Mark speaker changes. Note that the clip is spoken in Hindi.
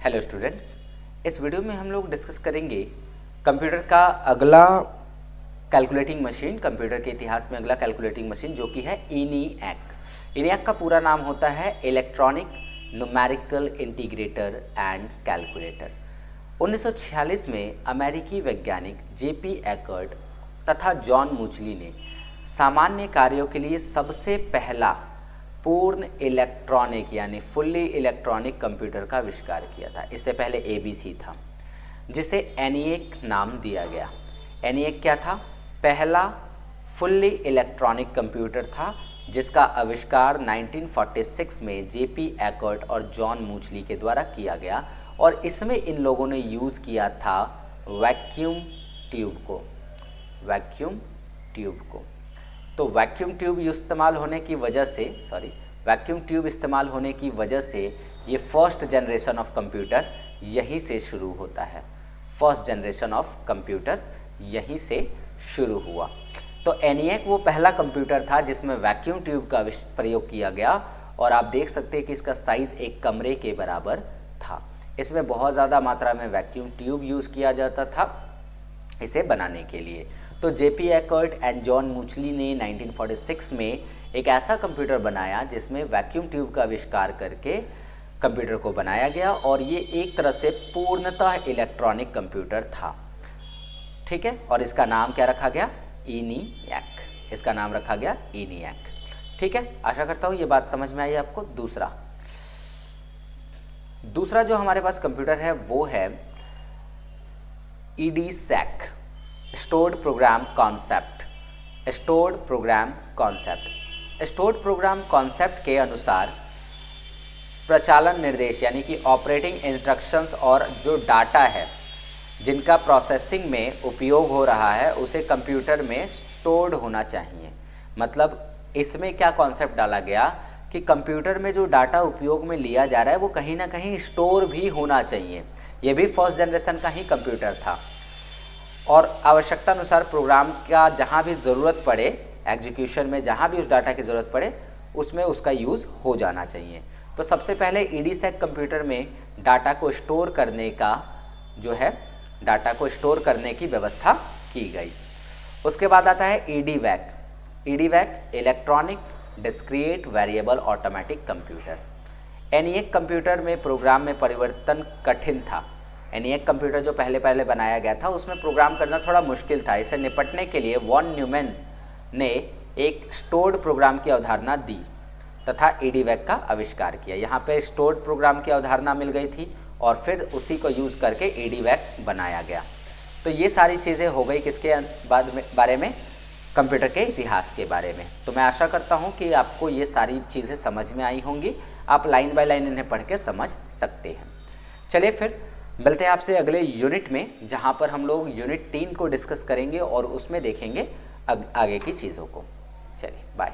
Speaker 1: हेलो स्टूडेंट्स, इस वीडियो में हम लोग डिस्कस करेंगे कंप्यूटर का अगला कैलकुलेटिंग मशीन, कंप्यूटर के इतिहास में अगला कैलकुलेटिंग मशीन जो कि है ENIAC। ENIAC का पूरा नाम होता है electronic numerical integrator and calculator. 1946 में अमेरिकी वैज्ञानिक JP एकर्ट तथा जॉन मूचली ने सामान्य कार्यों के लिए सबसे पहला पूर्ण इलेक्ट्रॉनिक यानी फुल्ली इलेक्ट्रॉनिक कंप्यूटर का आविष्कार किया था। इससे पहले ABC था जिसे ENIAC नाम दिया गया। ENIAC क्या था? पहला फुल्ली इलेक्ट्रॉनिक कंप्यूटर था जिसका आविष्कार 1946 में JP एकर्ट और जॉन मूचली के द्वारा किया गया और इसमें इन लोगों ने यूज़ किया था वैक्यूम ट्यूब को। तो वैक्यूम ट्यूब इस्तेमाल होने की वजह से ये फर्स्ट जनरेशन ऑफ कंप्यूटर यहीं से शुरू होता है। फर्स्ट जनरेशन ऑफ कंप्यूटर यहीं से शुरू हुआ। तो ENIAC वो पहला कंप्यूटर था जिसमें वैक्यूम ट्यूब का प्रयोग किया गया और आप देख सकते हैं कि इसका साइज़ एक कमरे के बराबर था। इसमें बहुत ज़्यादा मात्रा में वैक्यूम ट्यूब यूज़ किया जाता था इसे बनाने के लिए। तो JP Eckert and John muesli ने 1946 में एक ऐसा कंप्यूटर बनाया जिसमें वैक्यूम ट्यूब का आविष्कार करके कंप्यूटर को बनाया गया और ये एक तरह से पूर्णतः इलेक्ट्रॉनिक कंप्यूटर था। ठीक है, और इसका नाम क्या रखा गया? ENIAC। इसका नाम रखा गया ENIAC। ठीक है, आशा करता हूँ ये बात समझ में आई आपको। दूसरा जो हमारे पास कंप्यूटर है वो है EDSAC, स्टोर्ड प्रोग्राम कॉन्सेप्ट के अनुसार प्रचालन निर्देश यानी कि ऑपरेटिंग इंस्ट्रक्शंस और जो डाटा है जिनका प्रोसेसिंग में उपयोग हो रहा है उसे कंप्यूटर में स्टोर्ड होना चाहिए। मतलब इसमें क्या कॉन्सेप्ट डाला गया कि कंप्यूटर में जो डाटा उपयोग में लिया जा रहा है वो कहीं ना कहीं स्टोर भी होना चाहिए। ये भी फर्स्ट जनरेशन का ही कंप्यूटर था और आवश्यकता अनुसार प्रोग्राम का जहाँ भी ज़रूरत पड़े, एग्जीक्यूशन में जहाँ भी उस डाटा की ज़रूरत पड़े उसमें उसका यूज़ हो जाना चाहिए। तो सबसे पहले EDSAC कंप्यूटर में डाटा को स्टोर करने की व्यवस्था की गई। उसके बाद आता है EDVAC, electronic discrete variable automatic computer. ENIAC computer में प्रोग्राम में परिवर्तन कठिन था। ENIAC कंप्यूटर जो पहले बनाया गया था उसमें प्रोग्राम करना थोड़ा मुश्किल था। इसे निपटने के लिए वॉन न्यूमैन ने एक स्टोर्ड प्रोग्राम की अवधारणा दी तथा EDVAC का आविष्कार किया। यहाँ पे स्टोर्ड प्रोग्राम की अवधारणा मिल गई थी और फिर उसी को यूज़ करके EDVAC बनाया गया। तो ये सारी चीज़ें हो गई किसके बारे में? कंप्यूटर के इतिहास के बारे में। तो मैं आशा करता हूँ कि आपको ये सारी चीज़ें समझ में आई होंगी। आप लाइन बाय लाइन इन्हें पढ़ के समझ सकते हैं। चलिए फिर मिलते हैं आपसे अगले यूनिट में जहाँ पर हम लोग यूनिट 3 को डिस्कस करेंगे और उसमें देखेंगे आगे की चीज़ों को। चलिए बाय।